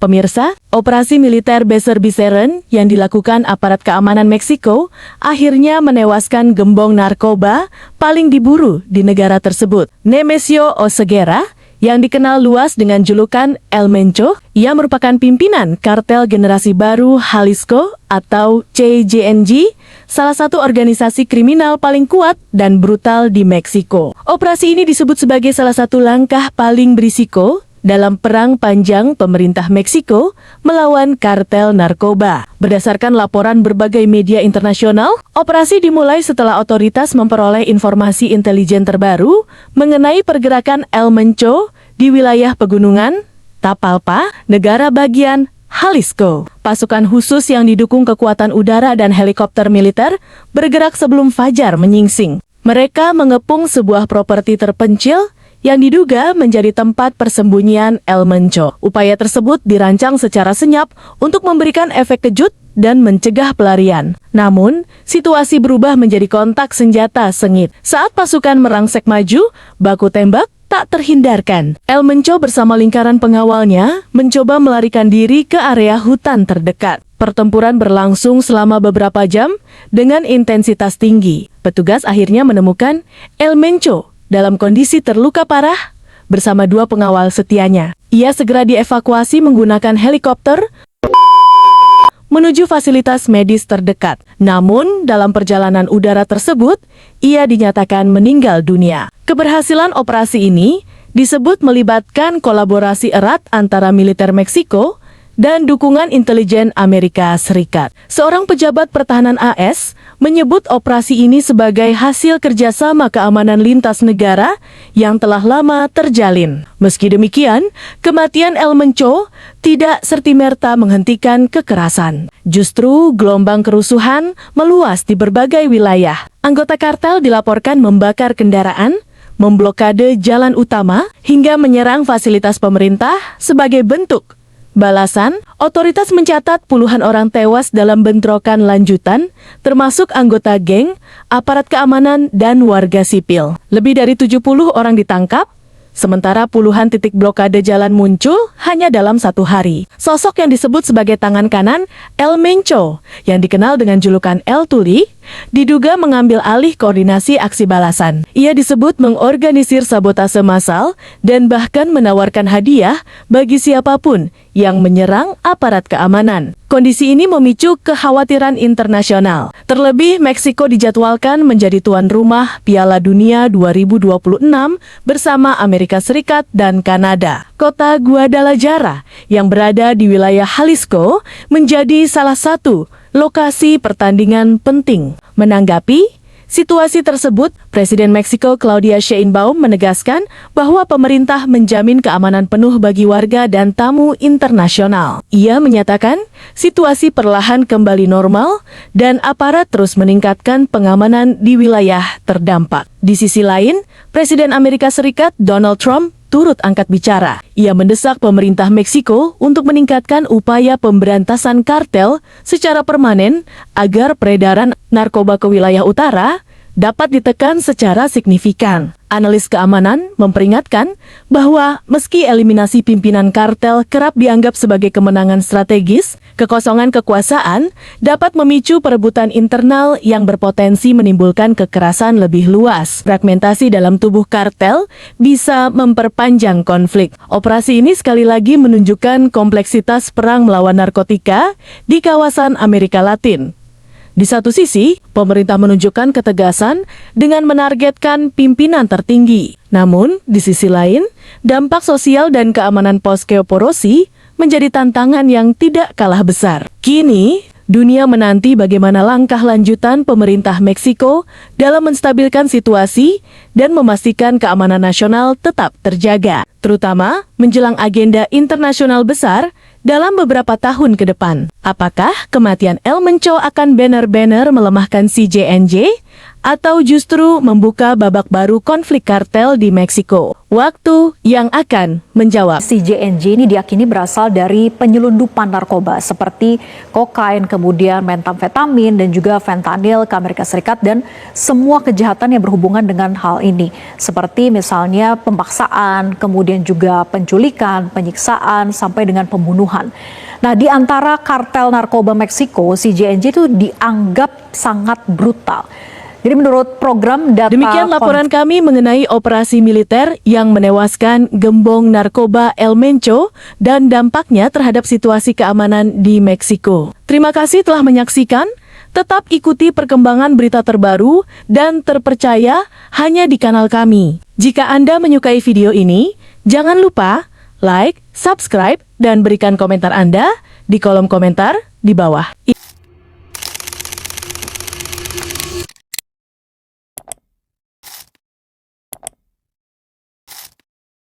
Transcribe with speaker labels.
Speaker 1: Pemirsa, operasi militer besar-besaran yang dilakukan aparat keamanan Meksiko akhirnya menewaskan gembong narkoba paling diburu di negara tersebut. Nemesio Oseguera, yang dikenal luas dengan julukan El Mencho, ia merupakan pimpinan kartel generasi baru Jalisco atau CJNG, salah satu organisasi kriminal paling kuat dan brutal di Meksiko. Operasi ini disebut sebagai salah satu langkah paling berisiko dalam perang panjang pemerintah Meksiko melawan kartel narkoba. Berdasarkan laporan berbagai media internasional, operasi dimulai setelah otoritas memperoleh informasi intelijen terbaru mengenai pergerakan El Mencho di wilayah pegunungan Tapalpa, negara bagian Jalisco. Pasukan khusus yang didukung kekuatan udara dan helikopter militer bergerak sebelum fajar menyingsing. Mereka mengepung sebuah properti terpencil yang diduga menjadi tempat persembunyian El Mencho. Upaya tersebut dirancang secara senyap untuk memberikan efek kejut dan mencegah pelarian. Namun, situasi berubah menjadi kontak senjata sengit. Saat pasukan merangsek maju, baku tembak tak terhindarkan. El Mencho bersama lingkaran pengawalnya mencoba melarikan diri ke area hutan terdekat. Pertempuran berlangsung selama beberapa jam dengan intensitas tinggi. Petugas akhirnya menemukan El Mencho dalam kondisi terluka parah bersama dua pengawal setianya. Ia segera dievakuasi menggunakan helikopter menuju fasilitas medis terdekat. Namun, dalam perjalanan udara tersebut, ia dinyatakan meninggal dunia. Keberhasilan operasi ini disebut melibatkan kolaborasi erat antara militer Meksiko dan dukungan intelijen Amerika Serikat. Seorang pejabat pertahanan AS menyebut operasi ini sebagai hasil kerjasama keamanan lintas negara yang telah lama terjalin. Meski demikian, kematian El Mencho tidak serta-merta menghentikan kekerasan. Justru gelombang kerusuhan meluas di berbagai wilayah. Anggota kartel dilaporkan membakar kendaraan, memblokade jalan utama, hingga menyerang fasilitas pemerintah sebagai bentuk balasan. Otoritas mencatat puluhan orang tewas dalam bentrokan lanjutan, termasuk anggota geng, aparat keamanan, dan warga sipil. Lebih dari 70 orang ditangkap, sementara puluhan titik blokade jalan muncul hanya dalam satu hari. Sosok yang disebut sebagai tangan kanan El Mencho, yang dikenal dengan julukan El Tuli, diduga mengambil alih koordinasi aksi balasan. Ia disebut mengorganisir sabotase massal dan bahkan menawarkan hadiah bagi siapapun yang menyerang aparat keamanan. Kondisi ini memicu kekhawatiran internasional. Terlebih, Meksiko dijadwalkan menjadi tuan rumah Piala Dunia 2026 bersama Amerika Serikat dan Kanada. Kota Guadalajara yang berada di wilayah Jalisco menjadi salah satu lokasi pertandingan penting. Menanggapi situasi tersebut, Presiden Meksiko Claudia Sheinbaum menegaskan bahwa pemerintah menjamin keamanan penuh bagi warga dan tamu internasional. Ia menyatakan situasi perlahan kembali normal dan aparat terus meningkatkan pengamanan di wilayah terdampak. Di sisi lain, Presiden Amerika Serikat Donald Trump turut angkat bicara. Ia mendesak pemerintah Meksiko untuk meningkatkan upaya pemberantasan kartel secara permanen agar peredaran narkoba ke wilayah utara dapat ditekan secara signifikan. Analis keamanan memperingatkan bahwa meski eliminasi pimpinan kartel kerap dianggap sebagai kemenangan strategis, kekosongan kekuasaan dapat memicu perebutan internal yang berpotensi menimbulkan kekerasan lebih luas. Fragmentasi dalam tubuh kartel bisa memperpanjang konflik. Operasi ini sekali lagi menunjukkan kompleksitas perang melawan narkotika di kawasan Amerika Latin. Di satu sisi, pemerintah menunjukkan ketegasan dengan menargetkan pimpinan tertinggi. Namun, di sisi lain, dampak sosial dan keamanan post-osteoporosis menjadi tantangan yang tidak kalah besar. Kini, dunia menanti bagaimana langkah lanjutan pemerintah Meksiko dalam menstabilkan situasi dan memastikan keamanan nasional tetap terjaga, terutama menjelang agenda internasional besar dalam beberapa tahun ke depan. Apakah kematian El Mencho akan benar-benar melemahkan CJNG atau justru membuka babak baru konflik kartel di Meksiko? Waktu yang akan menjawab.
Speaker 2: CJNJ ini diyakini berasal dari penyelundupan narkoba seperti kokain, kemudian metamfetamin dan juga fentanyl ke Amerika Serikat dan semua kejahatan yang berhubungan dengan hal ini. Seperti misalnya pemaksaan, kemudian juga penculikan, penyiksaan sampai dengan pembunuhan. Nah, di antara kartel narkoba Meksiko, CJNJ itu dianggap sangat brutal. Jadi menurut program data...
Speaker 1: Demikian laporan kami mengenai operasi militer yang menewaskan gembong narkoba El Mencho dan dampaknya terhadap situasi keamanan di Meksiko. Terima kasih telah menyaksikan. Tetap ikuti perkembangan berita terbaru dan terpercaya hanya di kanal kami. Jika Anda menyukai video ini, jangan lupa like, subscribe, dan berikan komentar Anda di kolom komentar di bawah.